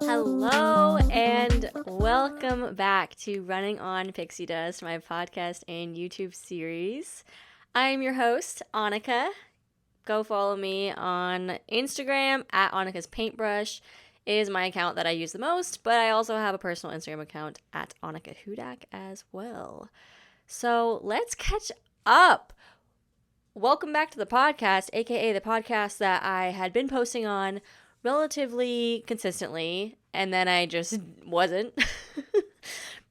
Hello and welcome back to Running on Pixie Dust, my podcast and YouTube series. I'm your host, Annika. Go follow me on Instagram at Annika's Paintbrush is my account that I use the most, but I also have a personal Instagram account at Annika Hudak as well. So let's catch up. Welcome back to the podcast, aka the podcast that I had been posting on relatively consistently, and then I just wasn't.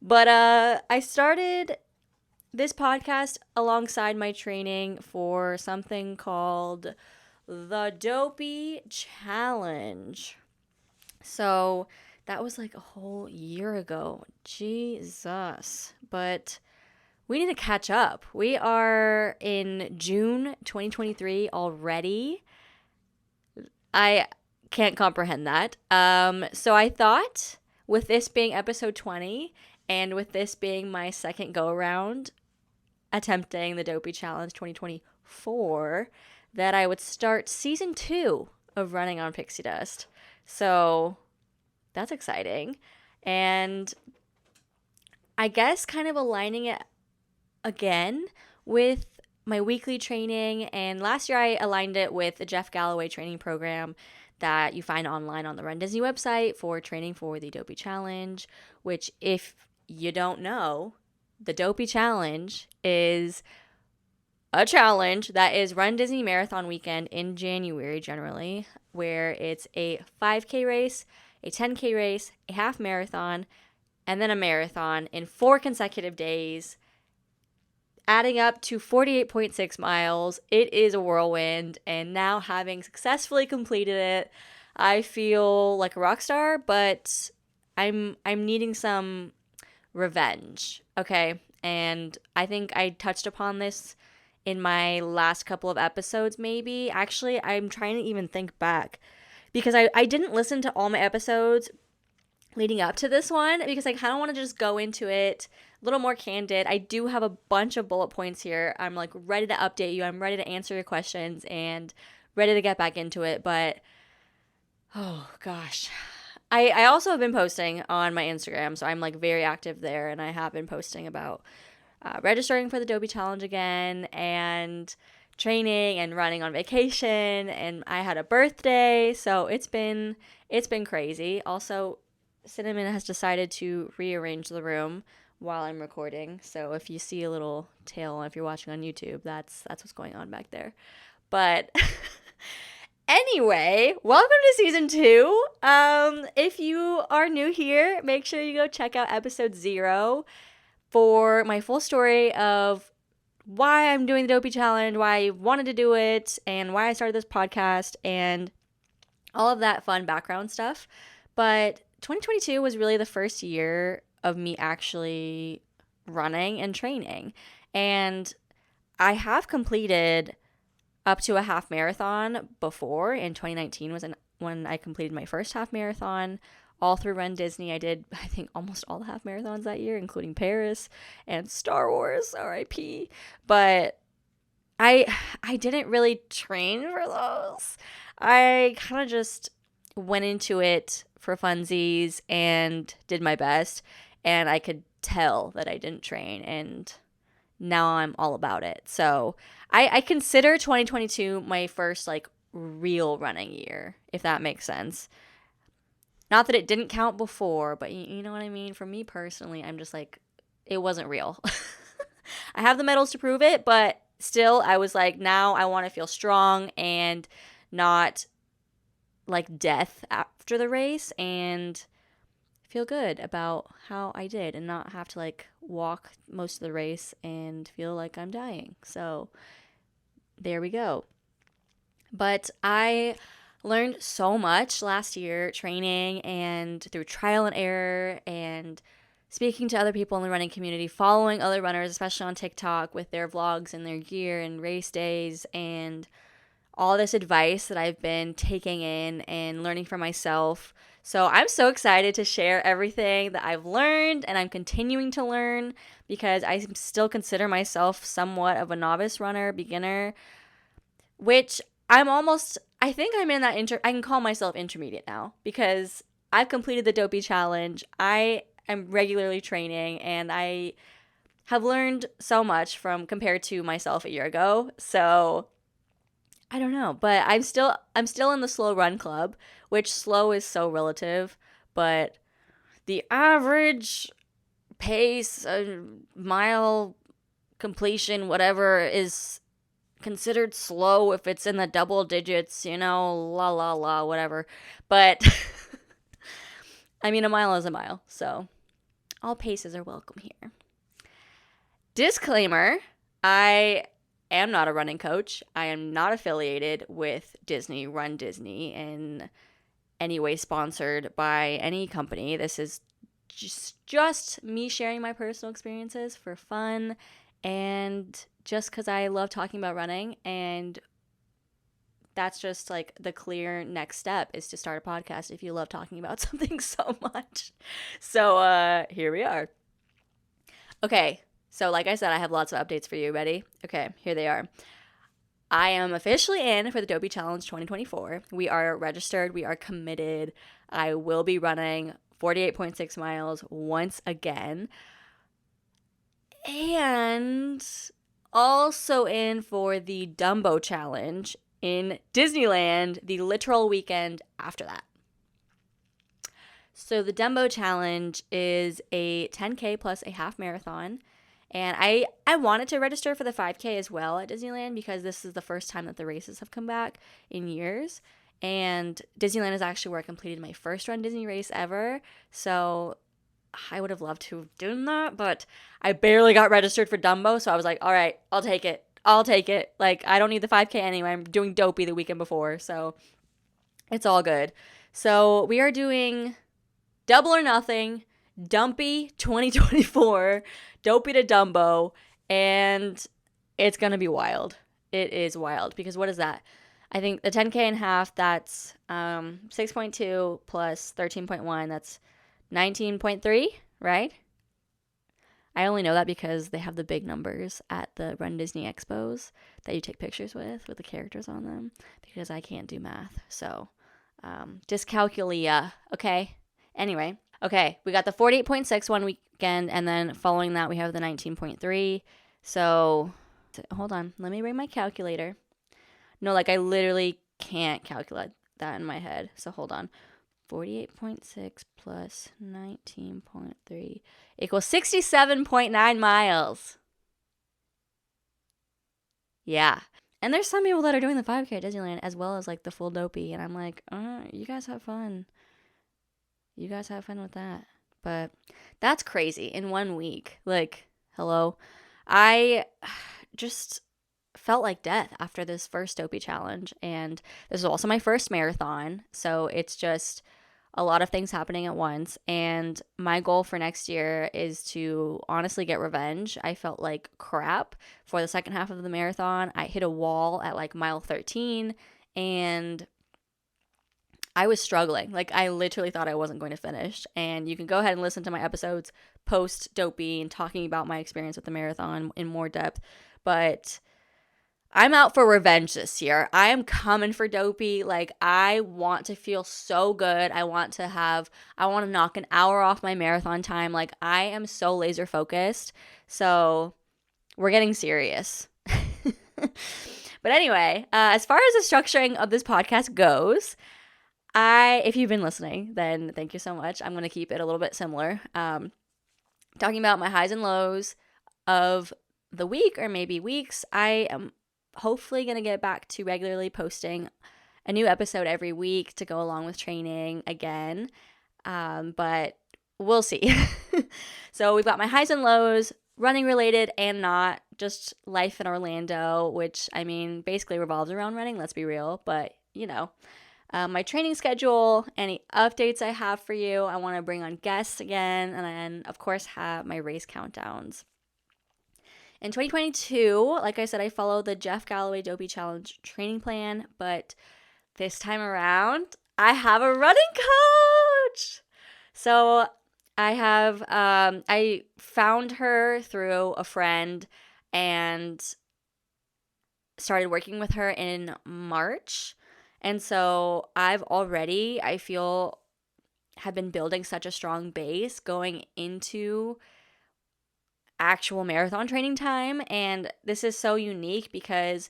But I started this podcast alongside my training for something called the DOPEY Challenge. So that was like a whole year ago. Jesus. But we need to catch up. We are in June 2023 already. I can't comprehend that. So I thought, with this being episode 20, and with this being my second go-around attempting the DOPEY Challenge 2024, that I would start season 2 of Running on Pixie Dust. So that's exciting. And I guess kind of aligning it again with my weekly training, and last year I aligned it with the Jeff Galloway training program that you find online on the Run Disney website for training for the DOPEY Challenge, which, if you don't know, the DOPEY Challenge is a challenge that is Run Disney Marathon weekend in January generally, where it's a 5K race, a 10K race, a half marathon, and then a marathon in 4 consecutive days, adding up to 48.6 miles. It is a whirlwind, and now having successfully completed it, I feel like a rock star, but I'm needing some revenge, okay? And I think I touched upon this in my last couple of episodes, maybe. Actually, I'm trying to even think back, because I didn't listen to all my episodes leading up to this one, because I kind of want to just go into it a little more candid. I do have a bunch of bullet points here. I'm like ready to update you. I'm ready to answer your questions and ready to get back into it. But, oh gosh. I also have been posting on my Instagram, so I'm like very active there, and I have been posting about registering for the DOPEY Challenge again, and training and running on vacation, and I had a birthday, so it's been crazy. Also, Cinnamon has decided to rearrange the room while I'm recording, so if you see a little tail, if you're watching on YouTube, that's what's going on back there. But anyway, welcome to season 2. If you are new here, make sure you go check out episode 0 for my full story of why I'm doing the DOPEY Challenge, why I wanted to do it, and why I started this podcast, and all of that fun background stuff. But 2022 was really the first year of me actually running and training. And I have completed up to a half marathon before. In 2019 was when I completed my first half marathon. All through Run Disney, I did, I think, almost all the half marathons that year, including Paris and Star Wars, RIP. But I didn't really train for those. I kind of just went into it for funsies and did my best, and I could tell that I didn't train, and now I'm all about it. So I consider 2022 my first like real running year, if that makes sense. Not that it didn't count before, but you know what I mean? For me personally, I'm just like, it wasn't real. I have the medals to prove it, but still, I was like, now I want to feel strong and not like death after the race, and feel good about how I did, and not have to like walk most of the race and feel like I'm dying. So there we go. But I learned so much last year training and through trial and error, and speaking to other people in the running community, following other runners, especially on TikTok with their vlogs and their gear and race days and all this advice that I've been taking in and learning for myself. So I'm so excited to share everything that I've learned and I'm continuing to learn, because I still consider myself somewhat of a novice runner, beginner, which I think I'm in that I can call myself intermediate now, because I've completed the DOPEY challenge. I am regularly training and I have learned so much compared to myself a year ago. So I don't know, but I'm still in the slow run club, which slow is so relative, but the average pace, mile completion, whatever, is considered slow if it's in the double digits, whatever. But I mean, a mile is a mile, so all paces are welcome here. Disclaimer, I am not a running coach. I am not affiliated with Disney, Run Disney, in any way sponsored by any company. This is just me sharing my personal experiences for fun and just because I love talking about running, and that's just like the clear next step is to start a podcast if you love talking about something so much. So here we are. Okay, so like I said, I have lots of updates for you. Ready? Okay, here they are. I am officially in for the DOPEY Challenge 2024. We are registered. We are committed. I will be running 48.6 miles once again. And also in for the Dumbo Challenge in Disneyland the literal weekend after that. So the Dumbo Challenge is a 10K plus a half marathon. And I wanted to register for the 5K as well at Disneyland, because this is the first time that the races have come back in years. And Disneyland is actually where I completed my first Run Disney race ever. So I would have loved to have done that, but I barely got registered for Dumbo. So I was like, all right, I'll take it. Like, I don't need the 5K anyway. I'm doing DOPEY the weekend before. So it's all good. So we are doing Double or Nothing, Dumpy 2024, DOPEY to Dumbo, and it's going to be wild. It is wild, because what is that? I think the 10K and a half, that's 6.2 plus 13.1, that's 19.3, right? I only know that because they have the big numbers at the Run Disney Expos that you take pictures with the characters on them, because I can't do math. So dyscalculia, okay? Anyway, okay, we got the 48.6 one weekend, and then following that we have the 19.3. So hold on, let me bring my calculator. No, like I literally can't calculate that in my head. So hold on. 48.6 plus 19.3 equals 67.9 miles. Yeah. And there's some people that are doing the 5K at Disneyland as well as like the full DOPEY. And I'm like, you guys have fun. You guys have fun with that. But that's crazy in 1 week. Like, hello. I just felt like death after this first DOPEY challenge. And this is also my first marathon. So it's just a lot of things happening at once. And my goal for next year is to honestly get revenge. I felt like crap for the second half of the marathon. I hit a wall at like mile 13 and I was struggling. Like, I literally thought I wasn't going to finish. And you can go ahead and listen to my episodes post DOPEY and talking about my experience with the marathon in more depth. But I'm out for revenge this year. I am coming for DOPEY. Like, I want to feel so good. I want to knock an hour off my marathon time. Like, I am so laser focused. So we're getting serious. But anyway, as far as the structuring of this podcast goes, if you've been listening, then thank you so much. I'm going to keep it a little bit similar. Talking about my highs and lows of the week or maybe weeks. I am hopefully going to get back to regularly posting a new episode every week to go along with training again. But we'll see. So we've got my highs and lows, running related and not, just life in Orlando, which I mean basically revolves around running, let's be real. But my training schedule, any updates I have for you. I want to bring on guests again, and then of course have my race countdowns. In 2022, like I said, I followed the Jeff Galloway DOPEY Challenge training plan, but this time around, I have a running coach. So I found her through a friend and started working with her in March. And so I feel, have been building such a strong base going into actual marathon training time. And this is so unique because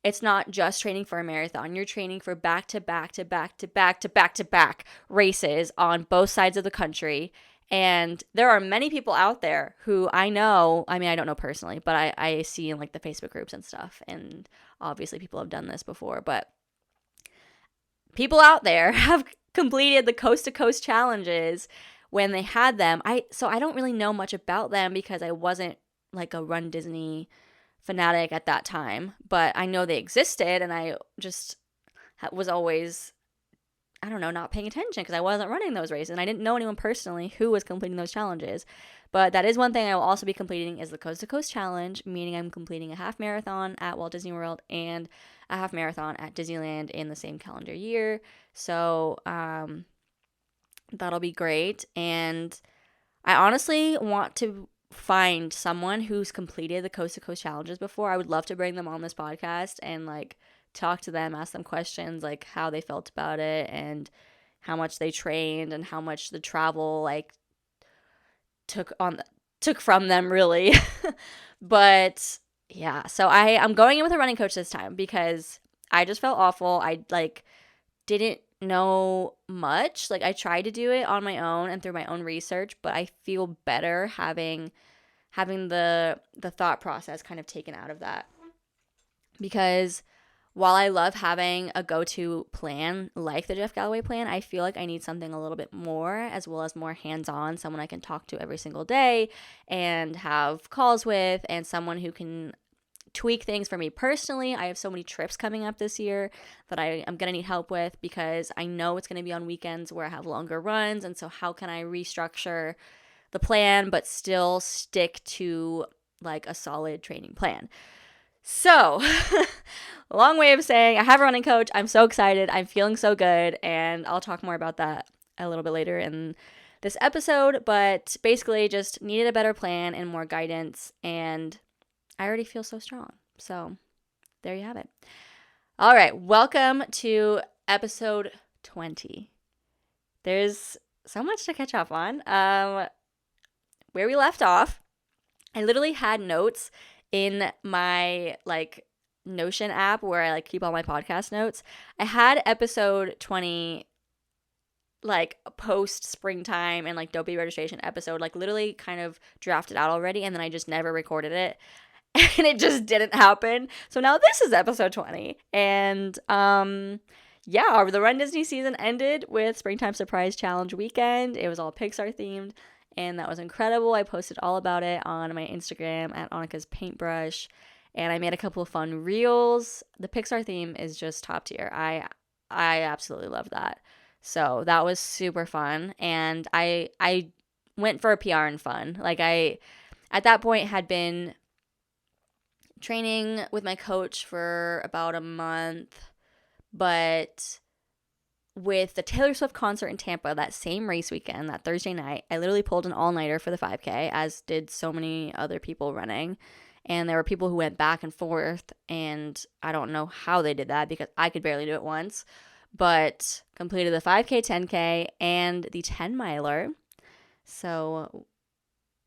it's not just training for a marathon. You're training for back to back to back to back to back to back races on both sides of the country. And there are many people out there who I know, I mean, I don't know personally, but I see in like the Facebook groups and stuff. And obviously people have done this before, but people out there have completed the coast to coast challenges when they had them. So I don't really know much about them because I wasn't like a Run Disney fanatic at that time, but I know they existed, and I just was always, I don't know, not paying attention because I wasn't running those races, and I didn't know anyone personally who was completing those challenges. But that is one thing I will also be completing, is the Coast to Coast Challenge, meaning I'm completing a half marathon at Walt Disney World and a half marathon at Disneyland in the same calendar year. So that'll be great. And I honestly want to find someone who's completed the Coast to Coast challenges before. I would love to bring them on this podcast and like talk to them, ask them questions, like how they felt about it and how much they trained and how much the travel like took from them, really. But yeah, so I'm going in with a running coach this time because I just felt awful. I like didn't know much. Like I tried to do it on my own and through my own research, but I feel better having the thought process kind of taken out of that. Because while I love having a go-to plan like the Jeff Galloway plan, I feel like I need something a little bit more, as well as more hands-on, someone I can talk to every single day and have calls with, and someone who can tweak things for me personally. I have so many trips coming up this year that I am going to need help with because I know it's going to be on weekends where I have longer runs. And so how can I restructure the plan but still stick to like a solid training plan? So a long way of saying I have a running coach. I'm so excited. I'm feeling so good. And I'll talk more about that a little bit later in this episode. But basically just needed a better plan and more guidance. And I already feel so strong. So there you have it. All right. Welcome to episode 20. There's so much to catch up on. Where we left off, I literally had notes in my like Notion app where I like keep all my podcast notes. I had episode 20 like post springtime and like DOPEY registration episode like literally kind of drafted out already, and then I just never recorded it. And it just didn't happen. So now this is episode 20. And yeah, the Run Disney season ended with Springtime Surprise Challenge weekend. It was all Pixar themed, and that was incredible. I posted all about it on my Instagram at Annika's Paintbrush, and I made a couple of fun reels. The Pixar theme is just top tier. I absolutely love that. So that was super fun, and I went for a PR and fun. Like I, at that point, had been training with my coach for about a month, but with the Taylor Swift concert in Tampa that same race weekend, that Thursday night, I literally pulled an all-nighter for the 5K, as did so many other people running. And there were people who went back and forth, and I don't know how they did that because I could barely do it once, but completed the 5K, 10K, and the 10-miler. So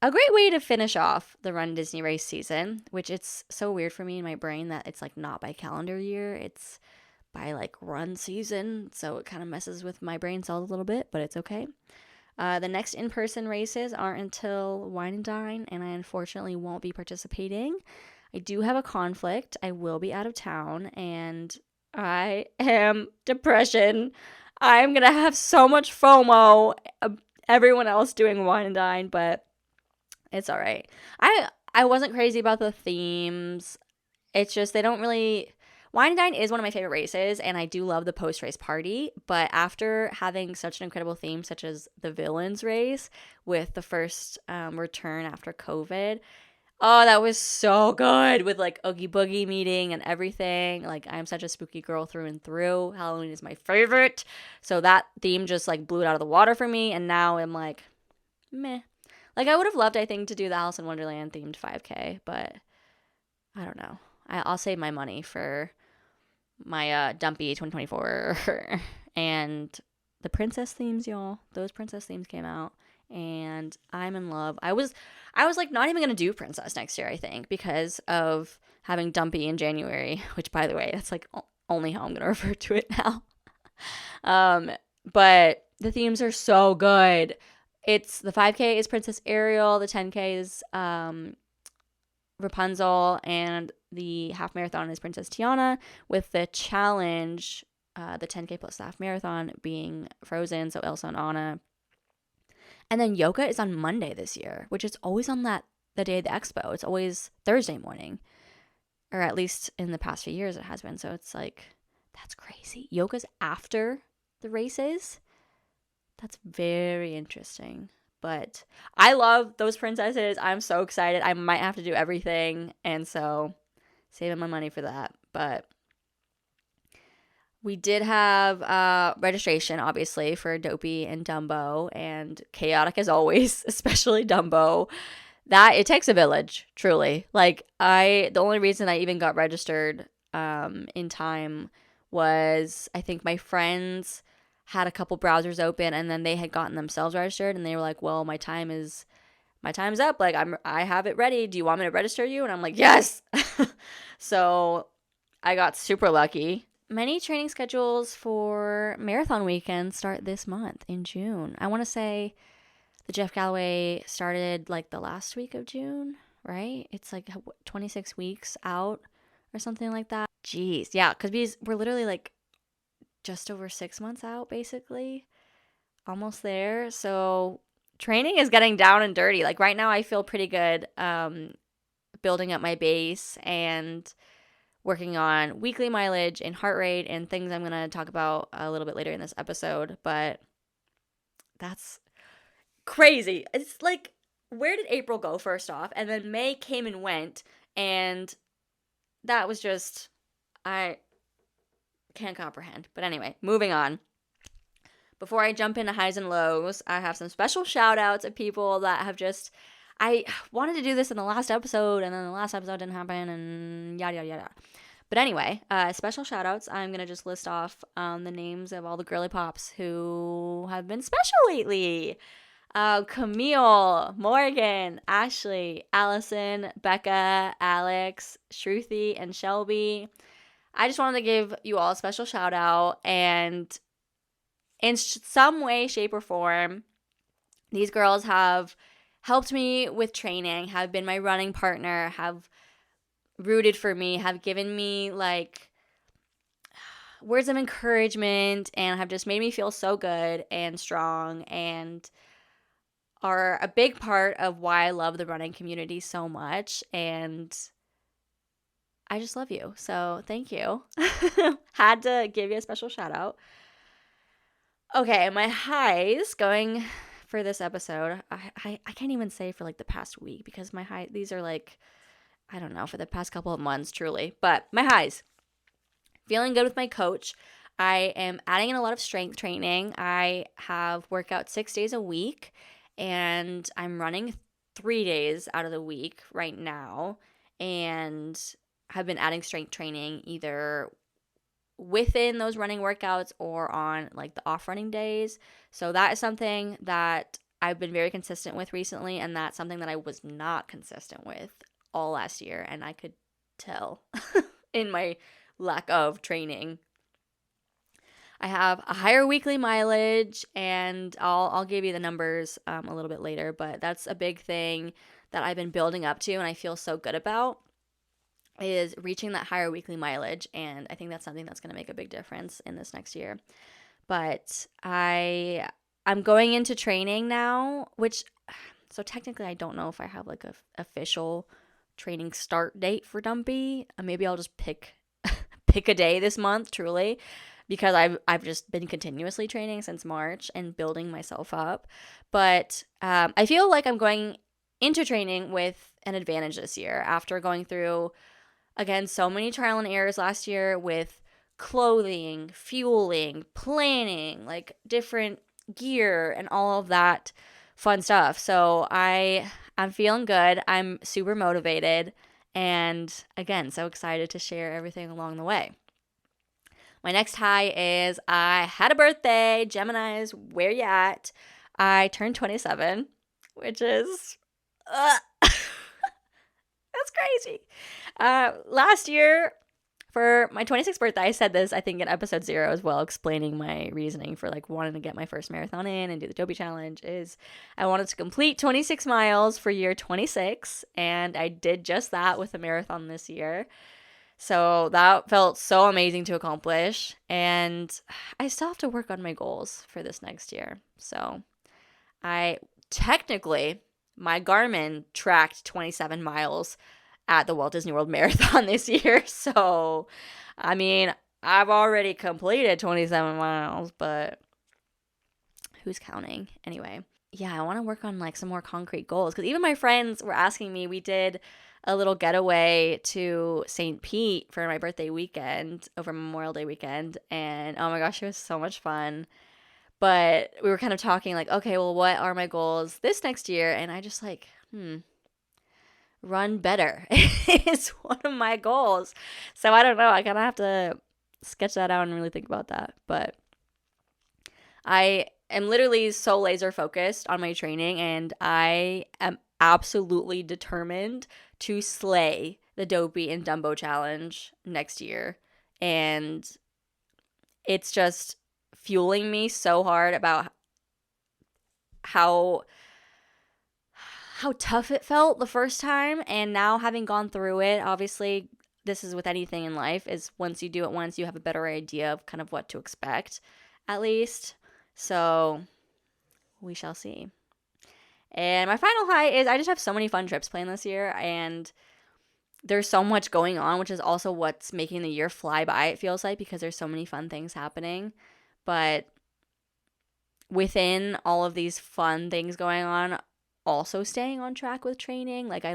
a great way to finish off the Run Disney race season, which it's so weird for me in my brain that it's like not by calendar year, it's by like run season. So it kind of messes with my brain cells a little bit, but it's okay. The next in-person races aren't until Wine and Dine, and I unfortunately won't be participating. I do have a conflict. I will be out of town, and I am depression. I'm going to have so much FOMO, everyone else doing Wine and Dine, but it's all right. I wasn't crazy about the themes. It's just they don't really... Wine and Dine is one of my favorite races, and I do love the post-race party, but after having such an incredible theme, such as the Villains race with the first return after COVID, Oh, that was so good with like Oogie Boogie meeting and everything. Like, I'm such a spooky girl through and through. Halloween is my favorite. So that theme just like blew it out of the water for me. And now I'm like, meh. Like, I would have loved, I think, to do the Alice in Wonderland themed 5K, but I don't know. I'll save my money for my Dumpy 2024 and the princess themes, y'all. Those princess themes came out, and I'm in love. I was like not even gonna do princess next year, I think, because of having Dumpy in January, which, by the way, that's like only how I'm gonna refer to it now. um, but the themes are so good. It's the 5K is Princess Ariel, the 10K is Rapunzel, and the half marathon is Princess Tiana, with the challenge, the 10K plus the half marathon, being Frozen, so Elsa and Anna. And then yoga is on Monday this year, which is always on the day of the expo. It's always Thursday morning, or at least in the past few years it has been. So it's like, that's crazy. Yoga's after the races. That's very interesting. But I love those princesses. I'm so excited. I might have to do everything. And so saving my money for that. But we did have registration, obviously, for Dopey and Dumbo. And chaotic as always, especially Dumbo. That, it takes a village, truly. Like, the only reason I even got registered in time was, I think my friends had a couple browsers open, and then they had gotten themselves registered, and they were like, well, my time's up. Like, I have it ready. Do you want me to register you? And I'm like, yes. So I got super lucky. Many training schedules for marathon weekend start this month in June. I want to say the Jeff Galloway started like the last week of June, right? It's like 26 weeks out or something like that. Jeez. Yeah, because we're literally like just over 6 months out, basically. Almost there. So training is getting down and dirty. Like, right now I feel pretty good building up my base and working on weekly mileage and heart rate and things I'm going to talk about a little bit later in this episode. But that's crazy. It's like, where did April go, first off? And then May came and went, and that was just, I can't comprehend. But anyway, moving on. Before I jump into highs and lows, I have some special shout outs of people that have just, I wanted to do this in the last episode, and then the last episode didn't happen, and yada, yada, yada. But anyway, special shout outs. I'm going to just list off the names of all the girly pops who have been special lately. Camille, Morgan, Ashley, Allison, Becca, Alex, Shruti, and Shelby. I just wanted to give you all a special shout out, and in some way, shape, or form, these girls have helped me with training, have been my running partner, have rooted for me, have given me like words of encouragement, and have just made me feel so good and strong, and are a big part of why I love the running community so much. And I just love you. So thank you. Had to give you a special shout out. Okay, my highs going for this episode, I can't even say for like the past week, because these are like, I don't know, for the past couple of months, truly. But my highs, feeling good with my coach. I am adding in a lot of strength training. I have workout 6 days a week, and I'm running 3 days out of the week right now, and have been adding strength training either within those running workouts or on like the off running days. So that is something that I've been very consistent with recently, and that's something that I was not consistent with all last year, and I could tell in my lack of training. I have a higher weekly mileage, and I'll give you the numbers a little bit later, but that's a big thing that I've been building up to and I feel so good about, is reaching that higher weekly mileage, and I think that's something that's going to make a big difference in this next year. But I'm going into training now, so technically I don't know if I have like a official training start date for Dumpy. Maybe I'll just pick a day this month, truly, because I've just been continuously training since March and building myself up. But I feel like I'm going into training with an advantage this year after going through, again, so many trial and errors last year with clothing, fueling, planning, like different gear and all of that fun stuff. So I'm feeling good. I'm super motivated and again, so excited to share everything along the way. My next high is I had a birthday. Geminis, where you at? I turned 27, which is that's crazy. Last year for my 26th birthday, I said this, I think, in episode 0 as well, explaining my reasoning for like wanting to get my first marathon in and do the DOPEY challenge is I wanted to complete 26 miles for year 26, and I did just that with a marathon this year. So that felt so amazing to accomplish, and I still have to work on my goals for this next year. So I technically, my Garmin tracked 27 miles at the Walt Disney World Marathon this year. So, I mean, I've already completed 27 miles, but who's counting? Anyway, yeah, I want to work on like some more concrete goals because even my friends were asking me. We did a little getaway to St. Pete for my birthday weekend over Memorial Day weekend, and oh my gosh, it was so much fun. But we were kind of talking like, okay, well, what are my goals this next year? And I just like, run better is one of my goals. So I don't know. I kind of have to sketch that out and really think about that. But I am literally so laser focused on my training, and I am absolutely determined to slay the Dopey and Dumbo challenge next year. And it's just fueling me so hard about how tough it felt the first time, and now having gone through it, obviously this is with anything in life, is once you do it once, you have a better idea of kind of what to expect, at least. So we shall see. And my final high is I just have so many fun trips planned this year, and there's so much going on, which is also what's making the year fly by, it feels like, because there's so many fun things happening. But within all of these fun things going on, also staying on track with training. Like I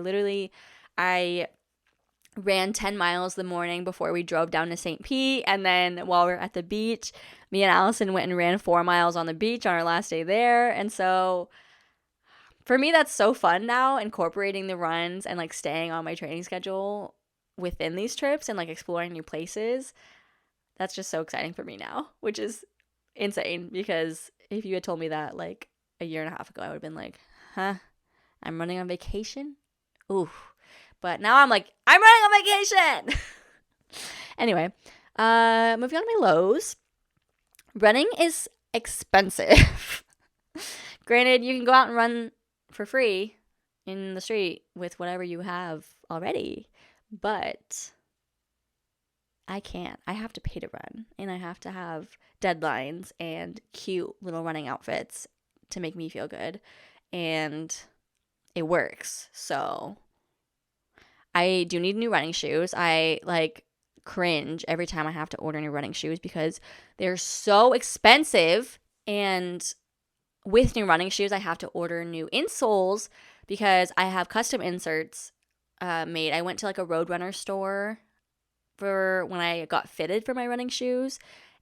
ran 10 miles the morning before we drove down to St. Pete, and then while we were at the beach, me and Allison went and ran 4 miles on the beach on our last day there. And so for me, that's so fun now, incorporating the runs and like staying on my training schedule within these trips and like exploring new places. That's just so exciting for me now, which is insane, because if you had told me that like a year and a half ago, I would have been like, huh? I'm running on vacation? Ooh. But now I'm like, I'm running on vacation! Anyway, moving on to my lows. Running is expensive. Granted, you can go out and run for free in the street with whatever you have already, but I can't. I have to pay to run, and I have to have deadlines and cute little running outfits to make me feel good. And it works. So I do need new running shoes. I like cringe every time I have to order new running shoes because they're so expensive. And with new running shoes, I have to order new insoles because I have custom inserts made. I went to like a Roadrunner store for when I got fitted for my running shoes,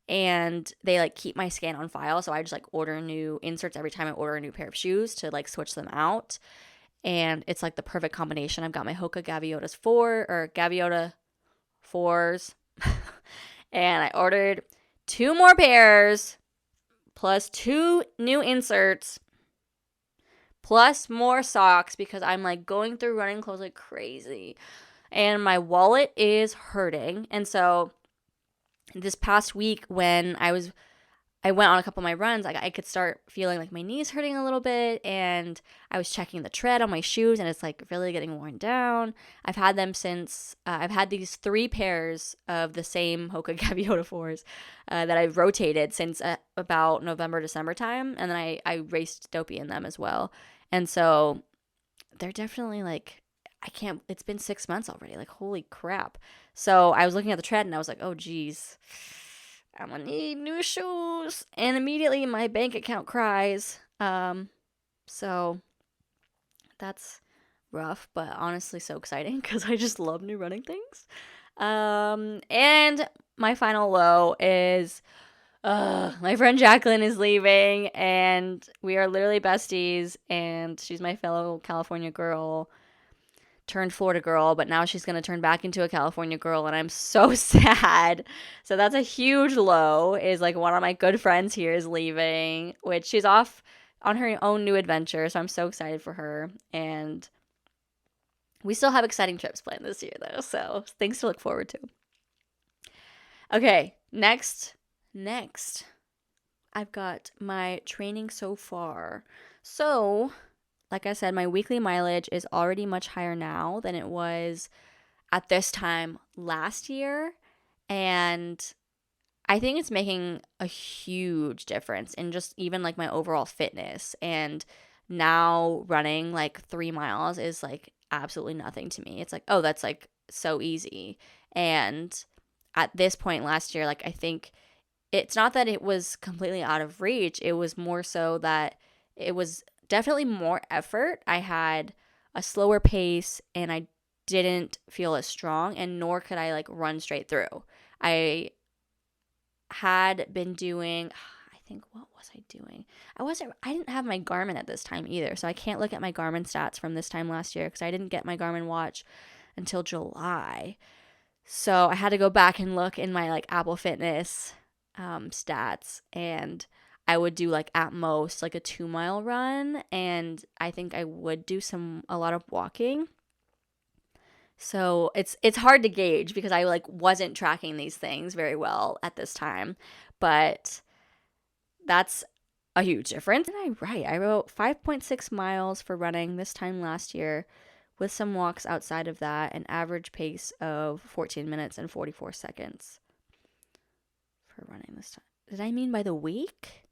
and they like keep my scan on file, so I just like order new inserts every time I order a new pair of shoes to like switch them out, and it's like the perfect combination. I've got my Hoka Gaviota 4s and I ordered 2 more pairs plus 2 new inserts plus more socks because I'm like going through running clothes like crazy, and my wallet is hurting. And so this past week when I went on a couple of my runs, I could start feeling like my knees hurting a little bit, and I was checking the tread on my shoes, and it's like really getting worn down. I've had them since, I've had these 3 pairs of the same Hoka Gaviota 4s that I've rotated since about November, December time, and then I raced Dopey in them as well. And so they're definitely like, it's been 6 months already, like holy crap. So I was looking at the tread and I was like, oh geez, I'm gonna need new shoes. And immediately my bank account cries. So that's rough, but honestly so exciting because I just love new running things. And my final low is my friend Jacqueline is leaving, and we are literally besties, and she's my fellow California girl, turned Florida girl, but now she's going to turn back into a California girl, and I'm so sad. So that's a huge low, is like one of my good friends here is leaving, which she's off on her own new adventure, so I'm so excited for her. And we still have exciting trips planned this year, though, so things to look forward to. Okay, next, I've got my training so far. So, like I said, my weekly mileage is already much higher now than it was at this time last year. And I think it's making a huge difference in just even like my overall fitness. And now running like 3 miles is like absolutely nothing to me. It's like, oh, that's like so easy. And at this point last year, like I think it's not that it was completely out of reach. It was more so that it was definitely more effort. I had a slower pace and I didn't feel as strong, and nor could I like run straight through. I had been doing, I think, what was I doing? I didn't have my Garmin at this time either. So I can't look at my Garmin stats from this time last year because I didn't get my Garmin watch until July. So I had to go back and look in my like Apple Fitness stats, and I would do like at most like a 2-mile run, and I think I would do a lot of walking. So it's hard to gauge because I like wasn't tracking these things very well at this time, but that's a huge difference. And I wrote 5.6 miles for running this time last year, with some walks outside of that, an average pace of 14 minutes and 44 seconds for running this time. Did I mean by the week?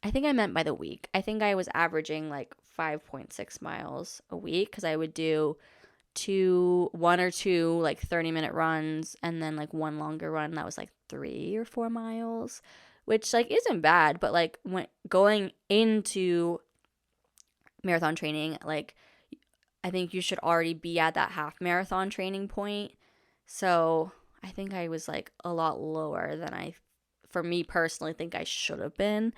I think I meant by the week. I think I was averaging like 5.6 miles a week because I would do one or two like 30-minute runs and then like one longer run that was like 3 or 4 miles, which like isn't bad, but like when going into marathon training, like I think you should already be at that half marathon training point. So I think I was like a lot lower than for me personally, think I should have been.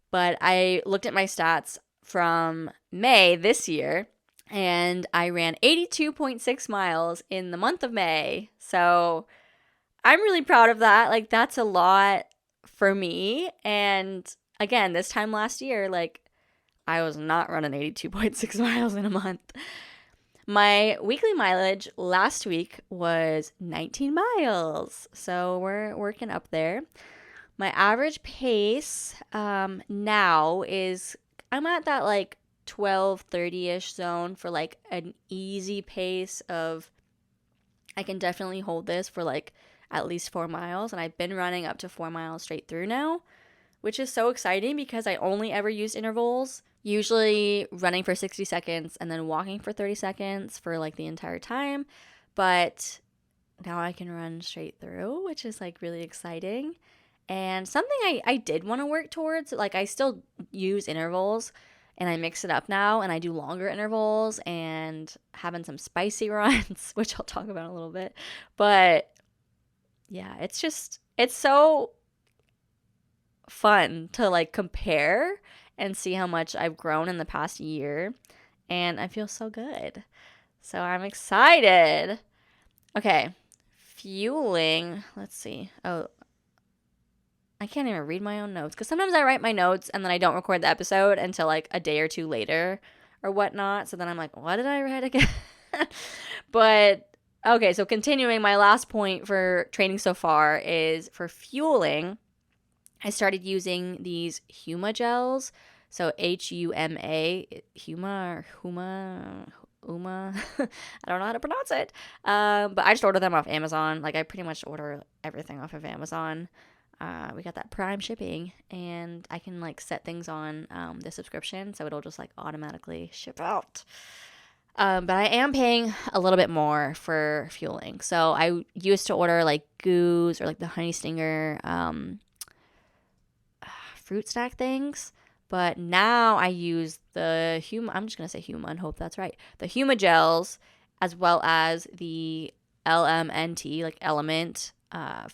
But I looked at my stats from May this year, and I ran 82.6 miles in the month of May. So I'm really proud of that. Like, that's a lot for me. And again, this time last year, like, I was not running 82.6 miles in a month. My weekly mileage last week was 19 miles. So we're working up there. My average pace now is, I'm at that like 12:30-ish zone for like an easy pace of, I can definitely hold this for like at least 4 miles. And I've been running up to 4 miles straight through now, which is so exciting because I only ever use intervals, usually running for 60 seconds and then walking for 30 seconds for like the entire time. But now I can run straight through, which is like really exciting. And something I did want to work towards, like I still use intervals and I mix it up now and I do longer intervals and having some spicy runs, which I'll talk about in a little bit. But yeah, it's so fun to like compare and see how much I've grown in the past year. And I feel so good. So I'm excited. Okay, fueling. Let's see. Oh, I can't even read my own notes because sometimes I write my notes and then I don't record the episode until like a day or two later or whatnot. So then I'm like, what did I write again? But okay, so continuing, my last point for training so far is for fueling. I started using these Huma gels. So Huma, Uma. I don't know how to pronounce it. But I just order them off Amazon. Like I pretty much order everything off of Amazon. We got that Prime shipping, and I can like set things on the subscription, so it'll just like automatically ship out. But I am paying a little bit more for fueling. So I used to order like Goose or like the Honey Stinger fruit snack things, But now I use the I'm just going to say Huma and hope that's right. The Huma gels, as well as the LMNT, like Element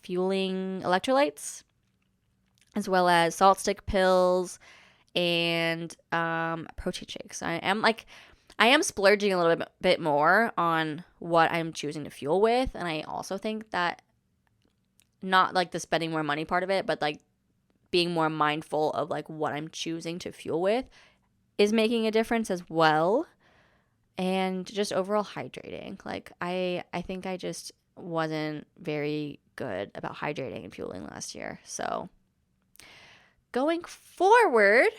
fueling electrolytes, as well as salt stick pills and protein shakes. I am splurging a little bit more on what I'm choosing to fuel with, and I also think that not like the spending more money part of it, but like being more mindful of like what I'm choosing to fuel with is making a difference as well. And just overall hydrating. Like I think I just wasn't very good about hydrating and fueling last year. So going forward,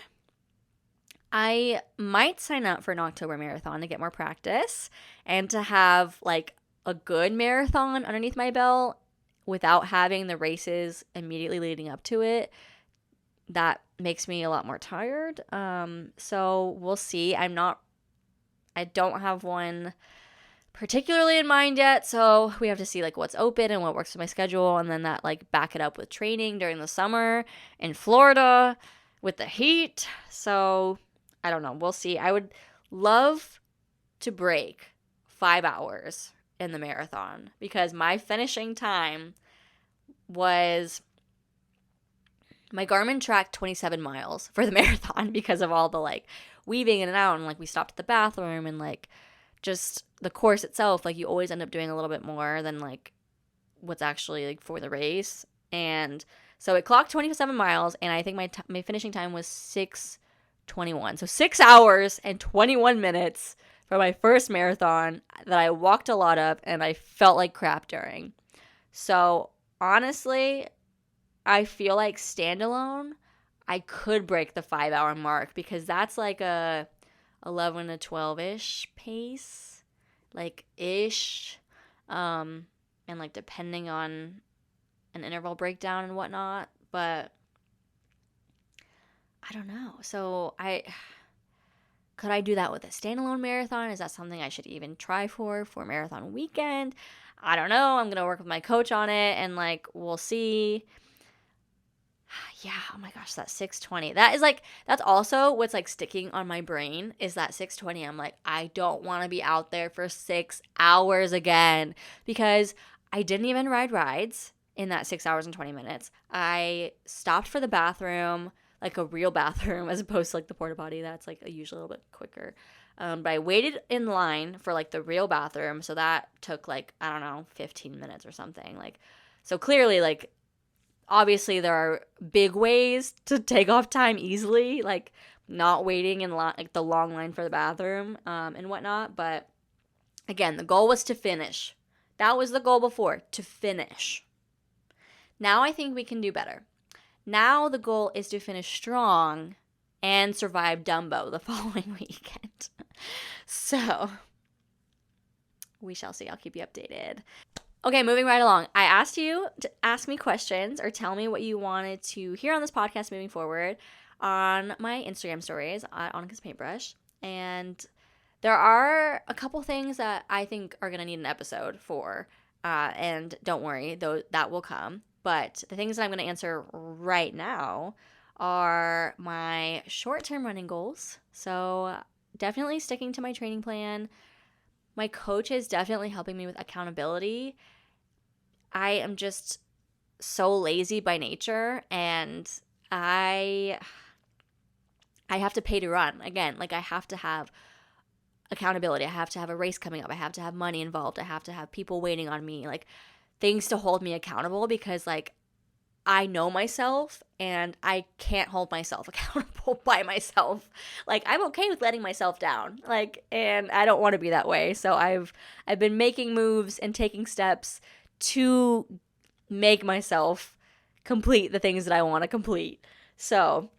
I might sign up for an October marathon to get more practice and to have like a good marathon underneath my belt without having the races immediately leading up to it. That makes me a lot more tired. So we'll see. I don't have one particularly in mind yet, so we have to see like what's open and what works with my schedule, and then that like back it up with training during the summer in Florida with the heat. So I don't know. We'll see. I would love to break 5 hours in the marathon because my finishing time was, my Garmin tracked 27 miles for the marathon because of all the like weaving in and out, and like we stopped at the bathroom, and like just the course itself, like you always end up doing a little bit more than like what's actually like for the race. And so it clocked 27 miles, and I think my finishing time was 6:21. So 6 hours and 21 minutes for my first marathon that I walked a lot of, and I felt like crap during. So honestly, I feel like standalone, I could break the 5 hour mark because that's like a 11 to 12-ish pace, like ish. And like depending on an interval breakdown and whatnot, but I don't know. So could I do that with a standalone marathon? Is that something I should even try for marathon weekend? I don't know. I'm going to work with my coach on it, and like we'll see. Yeah, oh my gosh, that 6:20. That's also what's like sticking on my brain is that 6:20. I'm like, I don't want to be out there for 6 hours again because I didn't even ride rides in that 6 hours and 20 minutes. I stopped for the bathroom, like a real bathroom, as opposed to like the porta potty that's like usually a little bit quicker. But I waited in line for like the real bathroom, so that took like, I don't know, 15 minutes or something. Like, so clearly, like, obviously there are big ways to take off time easily, like not waiting in like the long line for the bathroom and whatnot. But again, the goal was to finish. That was the goal before, to finish. Now I think we can do better. Now the goal is to finish strong and survive Dumbo the following weekend. So we shall see. I'll keep you updated. Okay, moving right along. I asked you to ask me questions or tell me what you wanted to hear on this podcast moving forward on my Instagram stories at Annika's Paintbrush. And there are a couple things that I think are going to need an episode for. And don't worry, though, that will come. But the things that I'm going to answer right now are my short-term running goals. So definitely sticking to my training plan. My coach is definitely helping me with accountability. I am just so lazy by nature, and I have to pay to run. Again, like I have to have accountability. I have to have a race coming up. I have to have money involved. I have to have people waiting on me, like things to hold me accountable because like I know myself and I can't hold myself accountable by myself. Like I'm okay with letting myself down. Like, and I don't want to be that way. So I've been making moves and taking steps to make myself complete the things that I want to complete. So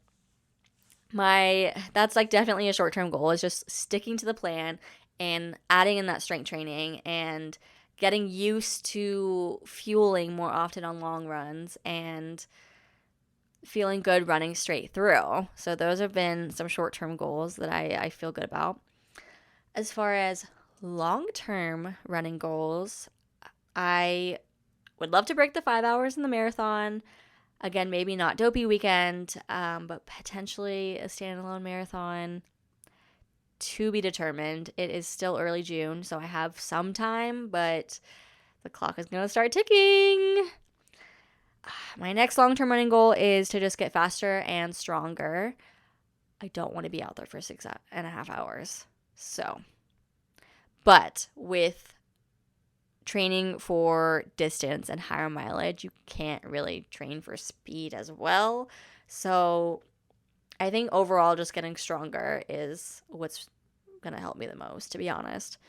that's like definitely a short-term goal is just sticking to the plan and adding in that strength training and getting used to fueling more often on long runs and feeling good running straight through. So those have been some short-term goals that I feel good about. As far as long-term running goals, I would love to break the 5 hours in the marathon. Again, maybe not DOPEY weekend, but potentially a standalone marathon. To be determined. It is still early June, so I have some time, but the clock is going to start ticking. My next long-term running goal is to just get faster and stronger. I don't want to be out there for 6.5 hours. So, but with training for distance and higher mileage, you can't really train for speed as well. So I think overall just getting stronger is what's going to help me the most, to be honest.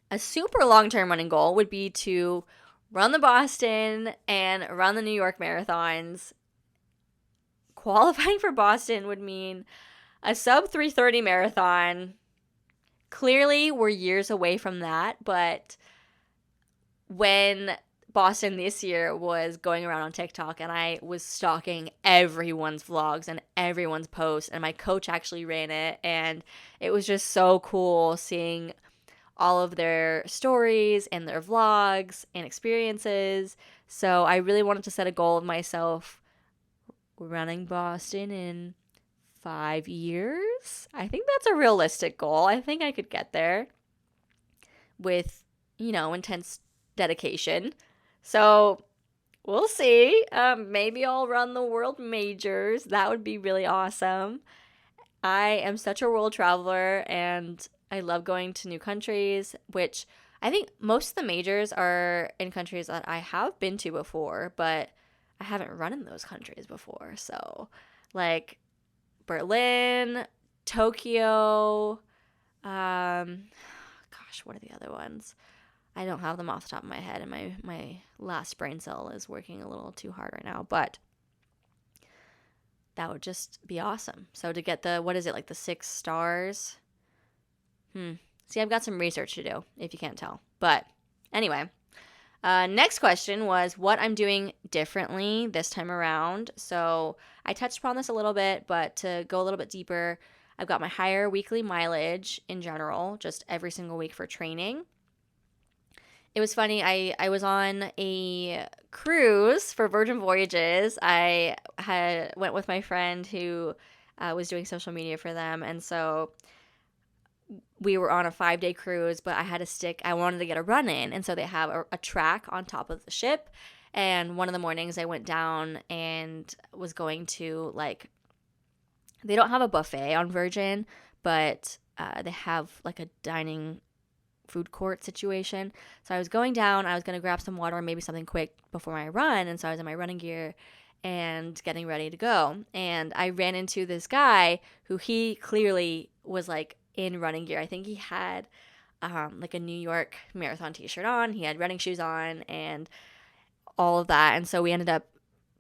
A super long-term running goal would be to run the Boston and run the New York marathons. Qualifying for Boston would mean a sub 3:30 marathon. Clearly, we're years away from that, but when Boston this year was going around on TikTok and I was stalking everyone's vlogs and everyone's posts, and my coach actually ran it, and it was just so cool seeing all of their stories and their vlogs and experiences. So I really wanted to set a goal of myself running Boston in 5 years. I think that's a realistic goal. I think I could get there with, intense dedication. So we'll see. Maybe I'll run the world majors. That would be really awesome. I am such a world traveler and I love going to new countries, which I think most of the majors are in countries that I have been to before, but I haven't run in those countries before. So like Berlin, Tokyo, what are the other ones? I don't have them off the top of my head, and my last brain cell is working a little too hard right now, but that would just be awesome. So to get the 6 stars? See, I've got some research to do, if you can't tell. But anyway, next question was what I'm doing differently this time around. So I touched upon this a little bit, but to go a little bit deeper, I've got my higher weekly mileage in general, just every single week for training. It was funny, I was on a cruise for Virgin Voyages. I went with my friend who was doing social media for them, and so we were on a 5-day cruise, but I wanted to get a run in, and so they have a track on top of the ship, and one of the mornings I went down and was going to, they don't have a buffet on Virgin, but they have like a dining food court situation. So I was going down, I was going to grab some water and maybe something quick before my run, and so I was in my running gear and getting ready to go, and I ran into this guy who he clearly was in running gear. I think he had a New York marathon t-shirt on, he had running shoes on and all of that, and so we ended up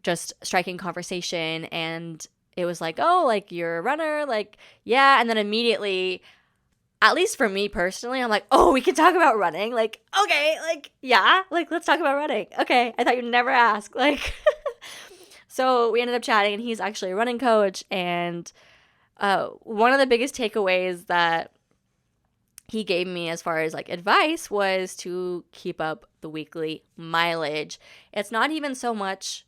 just striking conversation, and it was you're a runner, yeah, and then immediately, at least for me personally, I'm we can talk about running. Okay, yeah, let's talk about running. Okay, I thought you'd never ask. So we ended up chatting, and he's actually a running coach. And one of the biggest takeaways that he gave me as far as advice was to keep up the weekly mileage. It's not even so much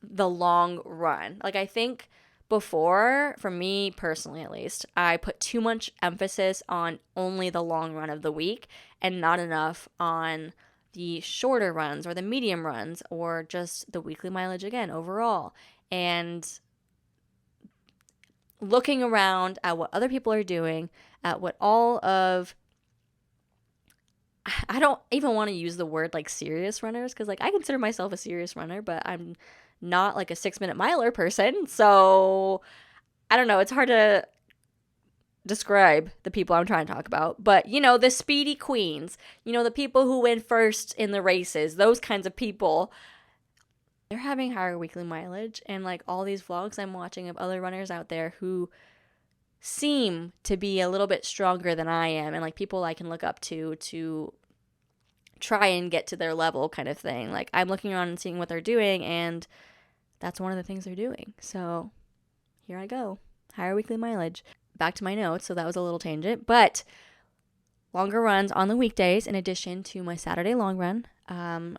the long run. I think before, for me personally at least, I put too much emphasis on only the long run of the week and not enough on the shorter runs or the medium runs or just the weekly mileage again overall. And looking around at what other people are doing, at what all of, I don't even want to use the word serious runners, because I consider myself a serious runner, but I'm not a 6-minute miler person. So I don't know. It's hard to describe the people I'm trying to talk about. But, the speedy queens, the people who win first in the races, those kinds of people, they're having higher weekly mileage. And all these vlogs I'm watching of other runners out there who seem to be a little bit stronger than I am, and people I can look up to try and get to their level kind of thing. I'm looking around and seeing what they're doing, and that's one of the things they're doing. So here I go. Higher weekly mileage. Back to my notes, so that was a little tangent. But longer runs on the weekdays in addition to my Saturday long run.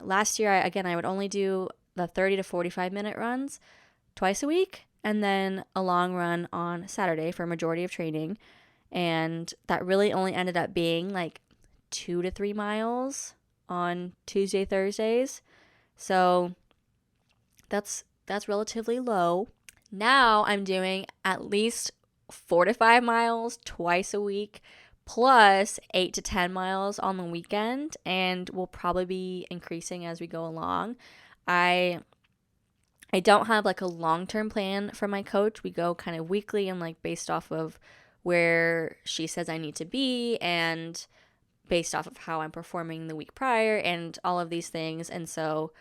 Last year, I would only do the 30 to 45 minute runs twice a week, and then a long run on Saturday for a majority of training. And that really only ended up being like 2 to 3 miles on Tuesday, Thursdays. So that's relatively low. Now I'm doing at least 4 to 5 miles twice a week, plus 8 to 10 miles on the weekend, and will probably be increasing as we go along. I don't have like a long-term plan from my coach. We go kind of weekly and like based off of where she says I need to be and based off of how I'm performing the week prior and all of these things. And so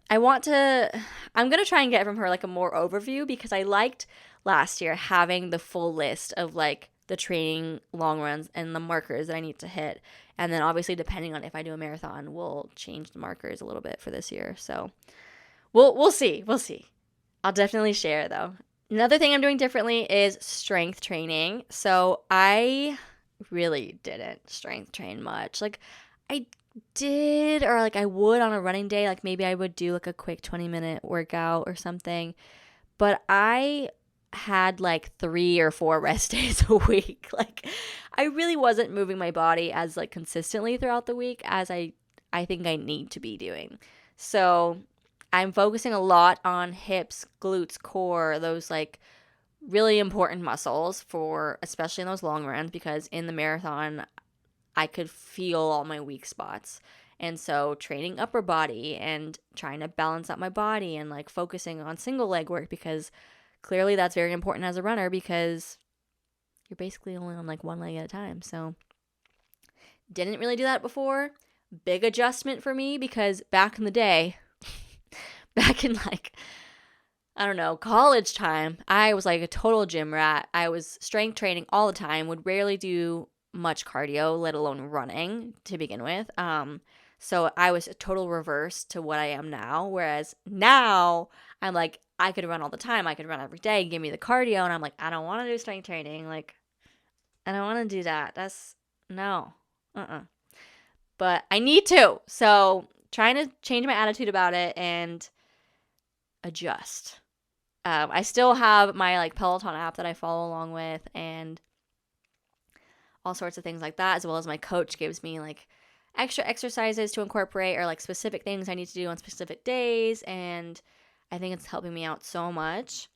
I'm going to try and get from her like a more overview, because I liked last year having the full list of like the training long runs and the markers that I need to hit. And then obviously depending on if I do a marathon, we'll change the markers a little bit for this year. So we'll see. I'll definitely share though. Another thing I'm doing differently is strength training. So I really didn't strength train much. Like I did, or like I would on a running day, like maybe I would do like a quick 20-minute workout or something. But I had like 3 or 4 rest days a week. Like I really wasn't moving my body as like consistently throughout the week as I think I need to be doing. So I'm focusing a lot on hips, glutes, core, those like really important muscles for especially in those long runs, because in the marathon I could feel all my weak spots. And so training upper body and trying to balance out my body and like focusing on single leg work, because clearly that's very important as a runner, because you're basically only on like one leg at a time. So didn't really do that before. Big adjustment for me, because back in the day, back in like, I don't know, college time, I was like a total gym rat. I was strength training all the time, would rarely do much cardio, let alone running to begin with. So I was a total reverse to what I am now. Whereas now I'm like, I could run all the time. I could run every day. Give me the cardio. And I'm like, I don't want to do strength training. Like, I don't want to do that. That's no. But I need to. So trying to change my attitude about it and adjust. I still have my like Peloton app that I follow along with and all sorts of things like that, as well as my coach gives me like extra exercises to incorporate or like specific things I need to do on specific days, and I think it's helping me out so much.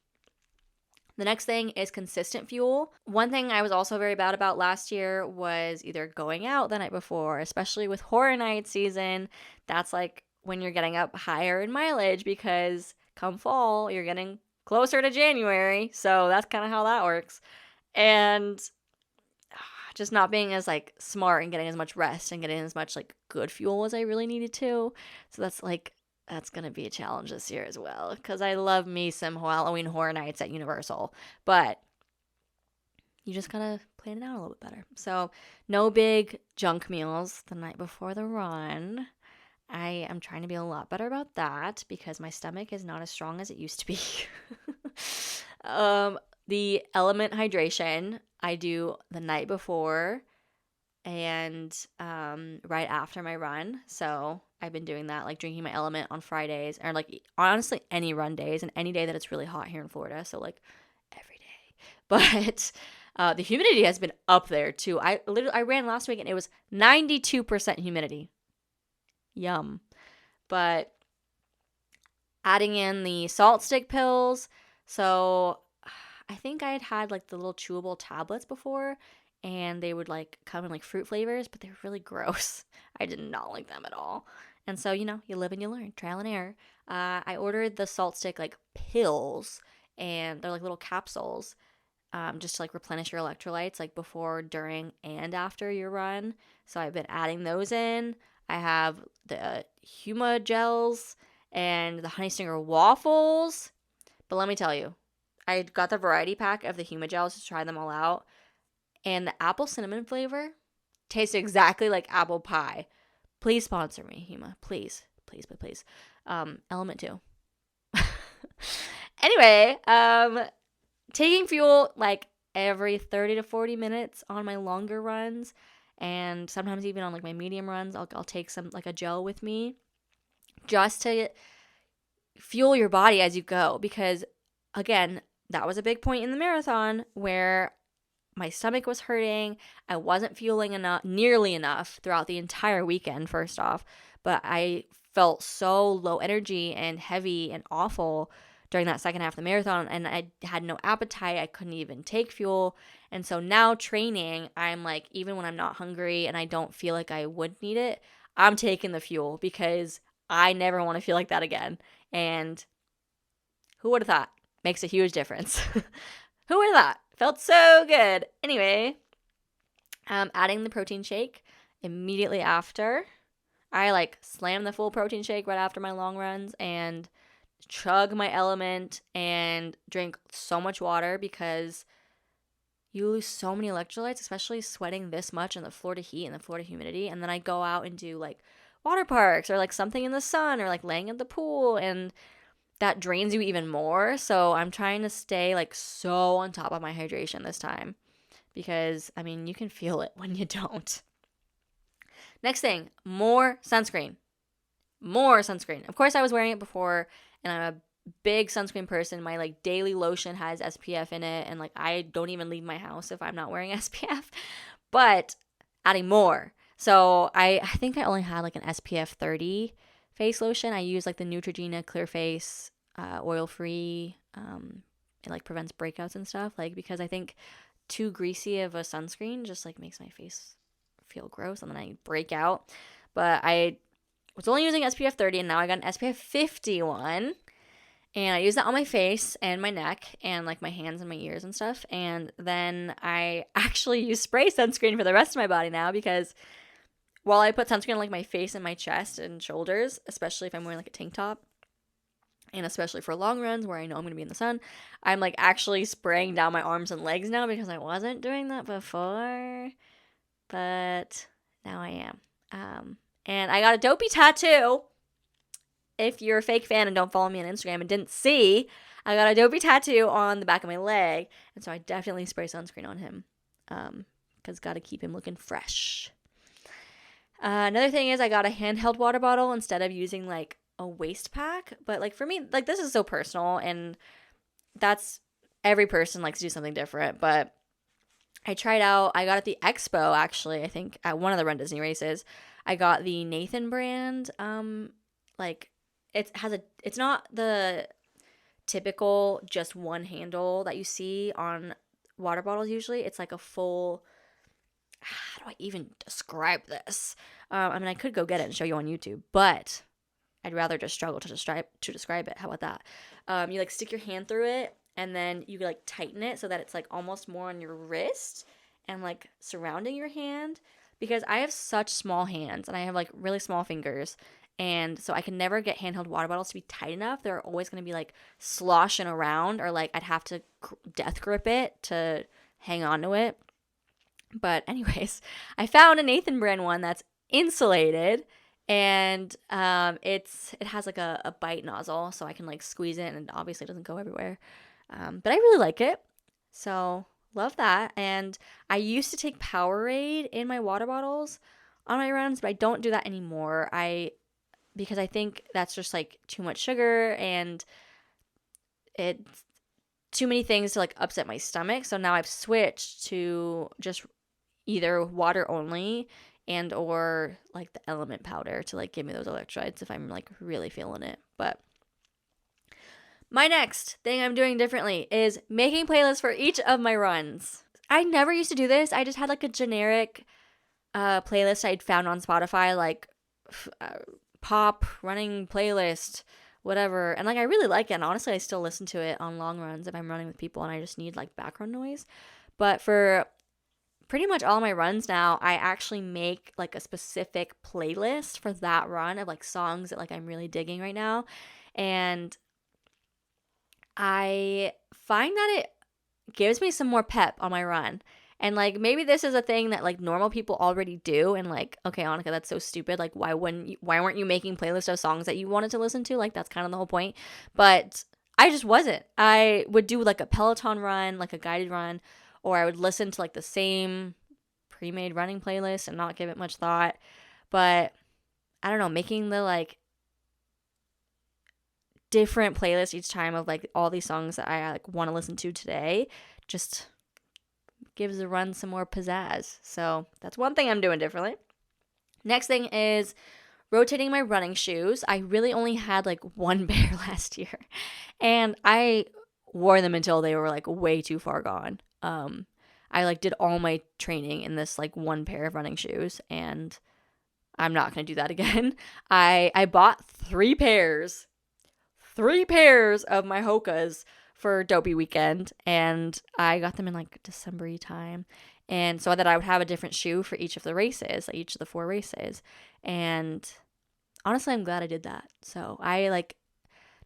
The next thing is consistent fuel. One thing I was also very bad about last year was either going out the night before, especially with horror night season. That's like when you're getting up higher in mileage, because come fall, you're getting closer to January. So that's kind of how that works. And just not being as like smart and getting as much rest and getting as much like good fuel as I really needed to. So that's going to be a challenge this year as well, because I love me some Halloween Horror Nights at Universal, but you just gotta plan it out a little bit better. So no big junk meals the night before the run. I am trying to be a lot better about that, because my stomach is not as strong as it used to be. The element hydration I do the night before and right after my run. So I've been doing that, like drinking my element on Fridays, or like honestly any run days and any day that it's really hot here in Florida. So like every day. But the humidity has been up there too. I ran last week and it was 92% humidity. Yum. But adding in the salt stick pills. So I think I had like the little chewable tablets before, and they would like come in like fruit flavors, but they were really gross. I did not like them at all. And so, you live and you learn, trial and error. I ordered the salt stick like pills, and they're like little capsules, just to like replenish your electrolytes like before, during, and after your run. So I've been adding those in. I have the Huma gels and the Honey Stinger waffles. But let me tell you, I got the variety pack of the Huma gels to try them all out. And the apple cinnamon flavor tastes exactly like apple pie. Please sponsor me, Huma. Please. Please, please, please. Element 2. Anyway, taking fuel like every 30 to 40 minutes on my longer runs, and sometimes even on like my medium runs, I'll take some like a gel with me just to fuel your body as you go. Because again, that was a big point in the marathon where my stomach was hurting. I wasn't fueling nearly enough throughout the entire weekend, first off, but I felt so low energy and heavy and awful during that second half of the marathon, and I had no appetite. I couldn't even take fuel. And so now training, I'm like, even when I'm not hungry and I don't feel like I would need it, I'm taking the fuel because I never want to feel like that again. And who would have thought? Makes a huge difference. Who would have thought? Felt so good. Anyway, adding the protein shake immediately after. I like slam the full protein shake right after my long runs and chug my element and drink so much water because you lose so many electrolytes, especially sweating this much in the Florida heat and the Florida humidity. And then I go out and do like water parks or like something in the sun or like laying at the pool, and that drains you even more. So I'm trying to stay like so on top of my hydration this time because, I mean, you can feel it when you don't. Next thing, more sunscreen. More sunscreen. Of course, I was wearing it before, and I'm a big sunscreen person. My like daily lotion has SPF in it, and like I don't even leave my house if I'm not wearing SPF. But adding more. So I think I only had like an SPF 30 face lotion. I use like the Neutrogena Clear Face, oil-free. It like prevents breakouts and stuff, like because I think too greasy of a sunscreen just like makes my face feel gross and then I break out. But I was only using SPF 30, and now I got an SPF 51, and I use that on my face and my neck and like my hands and my ears and stuff. And then I actually use spray sunscreen for the rest of my body now, because while I put sunscreen on like my face and my chest and shoulders, especially if I'm wearing like a tank top, and especially for long runs where I know I'm going to be in the sun, I'm like actually spraying down my arms and legs now, because I wasn't doing that before, but now I am. And I got a DOPEY tattoo. If you're a fake fan and don't follow me on Instagram and didn't see, I got a DOPEY tattoo on the back of my leg, and so I definitely spray sunscreen on him, because got to keep him looking fresh. Another thing is I got a handheld water bottle instead of using like a waist pack. But like for me, like this is so personal, and that's every person likes to do something different. But I tried out, I got at the expo actually, I think at one of the Run Disney races. I got the Nathan brand. Like it's not the typical just one handle that you see on water bottles usually. It's like a full, how do I even describe this? I mean, I could go get it and show you on YouTube, but I'd rather just struggle to describe it. How about that? You like stick your hand through it, and then you like tighten it so that it's like almost more on your wrist and like surrounding your hand, because I have such small hands and I have like really small fingers, and so I can never get handheld water bottles to be tight enough. They're always going to be like sloshing around, or like I'd have to death grip it to hang on to it. But anyways, I found a Nathan brand one that's insulated, and it has like a bite nozzle, so I can like squeeze it, and obviously it doesn't go everywhere. But I really like it, so love that. And I used to take Powerade in my water bottles on my runs, but I don't do that anymore. Because I think that's just like too much sugar, and it's too many things to like upset my stomach. So now I've switched to just either water only and or like the element powder to like give me those electrolytes if I'm like really feeling it. But my next thing I'm doing differently is making playlists for each of my runs. I never used to do this. I just had like a generic playlist I'd found on Spotify, like pop running playlist, whatever. And like I really like it, and honestly I still listen to it on long runs if I'm running with people and I just need like background noise. But for pretty much all my runs now, I actually make like a specific playlist for that run of like songs that like I'm really digging right now. And I find that it gives me some more pep on my run. And like maybe this is a thing that like normal people already do, and like, okay, Annika, that's so stupid. Like why weren't you making playlists of songs that you wanted to listen to? Like that's kind of the whole point. But I just wasn't. I would do like a Peloton run, like a guided run, or I would listen to like the same pre-made running playlist and not give it much thought. But I don't know, making the like different playlist each time of like all these songs that I like want to listen to today. Just gives the run some more pizzazz. So that's one thing I'm doing differently. Next thing is rotating my running shoes. I really only had like one pair last year, and I wore them until they were like way too far gone. I like did all my training in this like one pair of running shoes, and I'm not going to do that again. I bought three pairs of my Hokas for Dopey weekend, and I got them in like December-y time, and so that I would have a different shoe for each of the races, like each of the 4 races. And honestly, I'm glad I did that. So I like,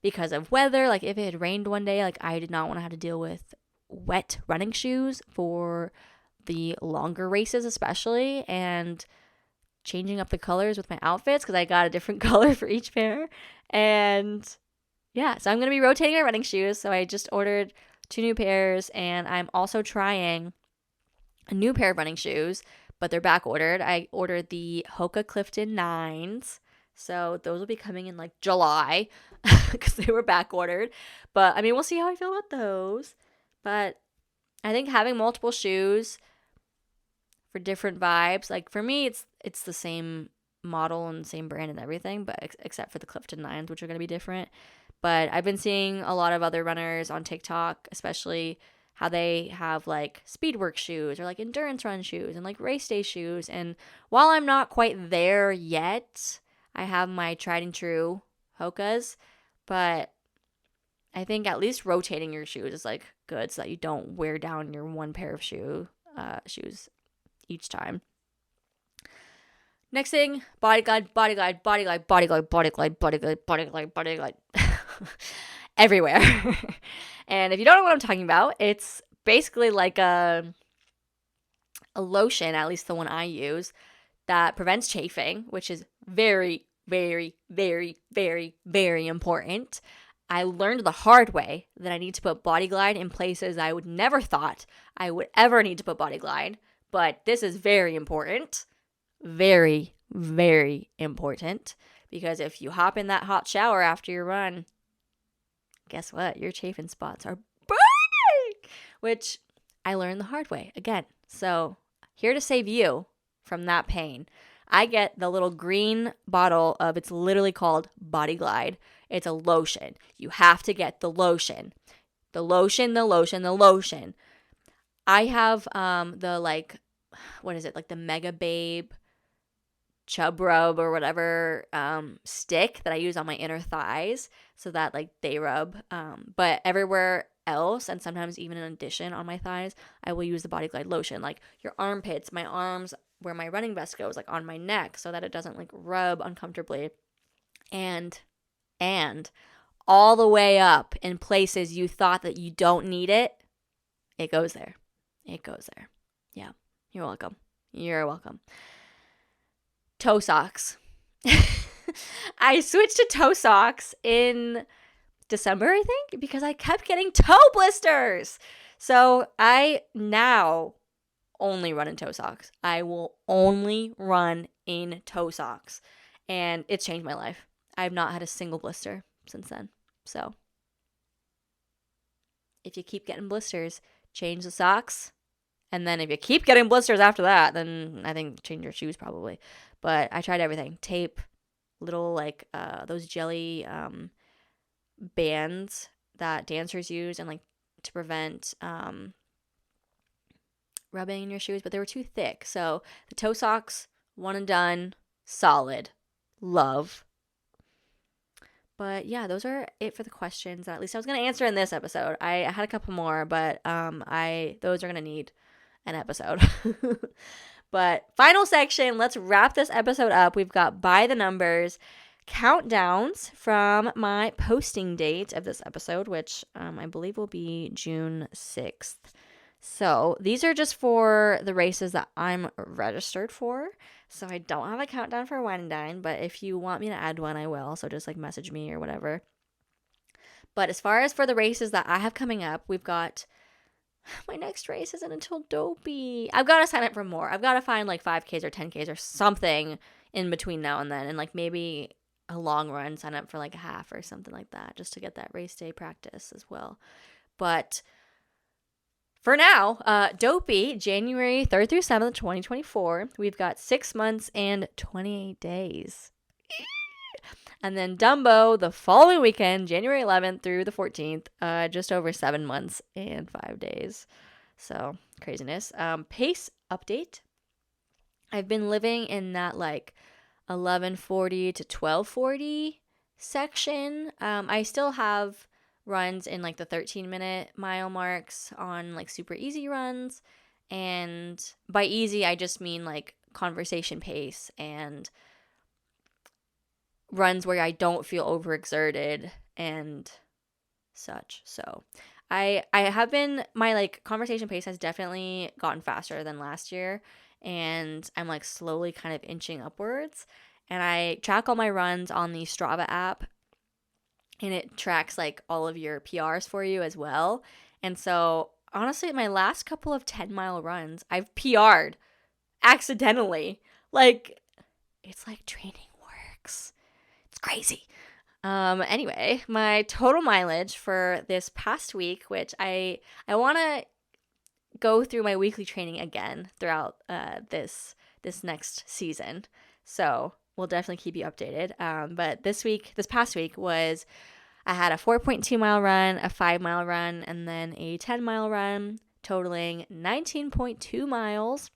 because of weather, like if it had rained one day, like I did not want to have to deal with wet running shoes for the longer races especially, and changing up the colors with my outfits because I got a different color for each pair. And yeah, so I'm going to be rotating my running shoes. So I just ordered 2 new pairs, and I'm also trying a new pair of running shoes, but they're back ordered. I ordered the Hoka Clifton 9s. So those will be coming in like July because they were back ordered. But I mean, we'll see how I feel about those. But I think having multiple shoes for different vibes, like for me, it's the same model and same brand and everything, but except for the Clifton 9s, which are going to be different. But I've been seeing a lot of other runners on TikTok, especially how they have like speedwork shoes or like endurance run shoes and like race day shoes. And while I'm not quite there yet, I have my tried and true Hokas, but I think at least rotating your shoes is like good so that you don't wear down your one pair of shoes each time. Next thing, bodyglide everywhere. And if you don't know what I'm talking about, it's basically like a lotion, at least the one I use, that prevents chafing, which is very, very, very, very, very important. I learned the hard way that I need to put Bodyglide in places I would never thought I would ever need to put Bodyglide, but this is very important. Very, very important, because if you hop in that hot shower after your run, guess what? Your chafing spots are burning, which I learned the hard way again. So here to save you from that pain, I get the little green bottle of, it's literally called Bodyglide. It's a lotion. You have to get the lotion. The lotion. I have the like, what is it? Like the Mega Babe Chub Rub or whatever stick that I use on my inner thighs so that like they rub. But everywhere else, and sometimes even in addition on my thighs, I will use the Bodyglide lotion. Like your armpits, my arms, where my running vest goes, like on my neck, so that it doesn't like rub uncomfortably. And all the way up in places you thought that you don't need it, it goes there. Yeah, you're welcome. Toe socks. I switched to toe socks in December, I think, because I kept getting toe blisters. So I now only run in toe socks. I will only run in toe socks. And it's changed my life. I've not had a single blister since then. So if you keep getting blisters, change the socks. And then if you keep getting blisters after that, then I think change your shoes probably. But I tried everything. Tape, little like those jelly bands that dancers use and like to prevent rubbing in your shoes, but they were too thick. So the toe socks, one and done, solid. Love. But yeah, those are it for the questions that at least I was going to answer in this episode. I had a couple more, but those are going to need an episode. But final section, let's wrap this episode up. We've got by the numbers countdowns from my posting date of this episode, which I believe will be June 6th. So these are just for the races that I'm registered for. So I don't have a countdown for Wine and Dine, but if you want me to add one, I will. So just like message me or whatever. But as far as for the races that I have coming up, we've got, my next race isn't until Dopey. I've got to sign up for more. I've got to find like 5Ks or 10Ks or something in between now and then. And like maybe a long run, sign up for like a half or something like that, just to get that race day practice as well. But for now, DOPEY, January 3rd through 7th, 2024, we've got 6 months and 28 days. And then Dumbo, the following weekend, January 11th through the 14th, just over 7 months and 5 days. So, craziness. Pace update. I've been living in that like 11:40 to 12:40 section. I still have runs in like the 13-minute mile marks on like super easy runs, and by easy I just mean like conversation pace and runs where I don't feel overexerted and such. So I have been, my like conversation pace has definitely gotten faster than last year, and I'm like slowly kind of inching upwards. And I track all my runs on the Strava app, and it tracks like all of your PRs for you as well. And so honestly, my last couple of 10-mile runs, I've PR'd accidentally. Like, it's like training works. It's crazy. Anyway, my total mileage for this past week, which I want to go through my weekly training again throughout this next season. So we'll definitely keep you updated. But this past week was, I had a 4.2 mile run, a 5 mile run, and then a 10 mile run, totaling 19.2 miles,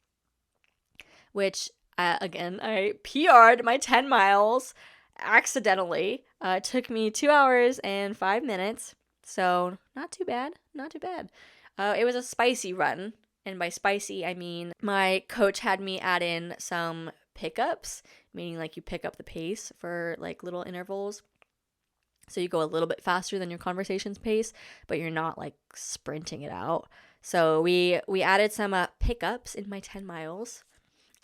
which again, I PR'd my 10 miles accidentally. It took me 2 hours and 5 minutes. So not too bad. It was a spicy run. And by spicy, I mean my coach had me add in some pickups, meaning like you pick up the pace for like little intervals. So you go a little bit faster than your conversation's pace, but you're not like sprinting it out. So we added some pickups in my 10 miles,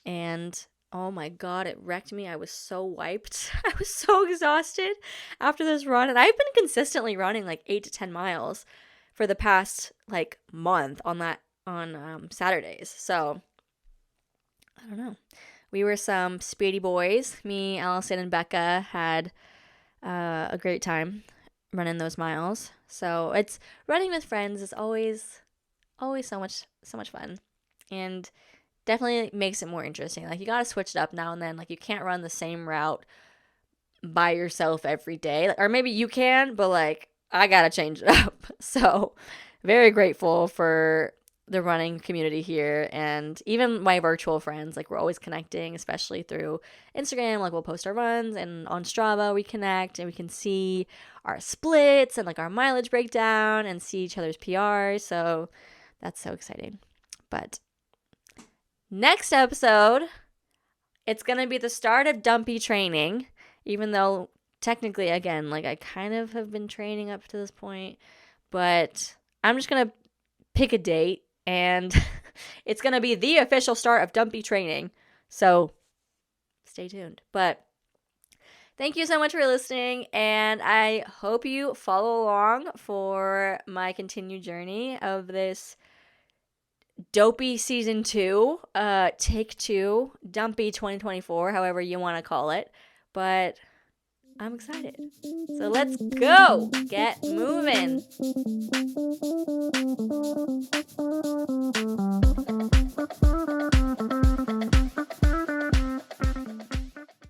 and oh my God, it wrecked me. I was so wiped. I was so exhausted after this run. And I've been consistently running like 8 to 10 miles for the past like month on Saturdays. So I don't know. We were some speedy boys. Me, Allison, and Becca had a great time running those miles. So it's running with friends is always so much fun, and definitely makes it more interesting. Like, you gotta switch it up now and then. Like, you can't run the same route by yourself every day, or maybe you can, but like, I gotta change it up. So very grateful for the running community here, and even my virtual friends. Like, we're always connecting, especially through Instagram. Like, we'll post our runs, and on Strava we connect, and we can see our splits and like our mileage breakdown and see each other's PRs. So that's so exciting. But next episode, it's gonna be the start of dumpy training, even though technically, again, like, I kind of have been training up to this point, but I'm just gonna pick a date, and it's going to be the official start of dumpy training. So stay tuned. But thank you so much for listening, and I hope you follow along for my continued journey of this DOPEY Season 2, Take 2, Dumpy 2024, however you want to call it. But I'm excited. So let's go. Get moving.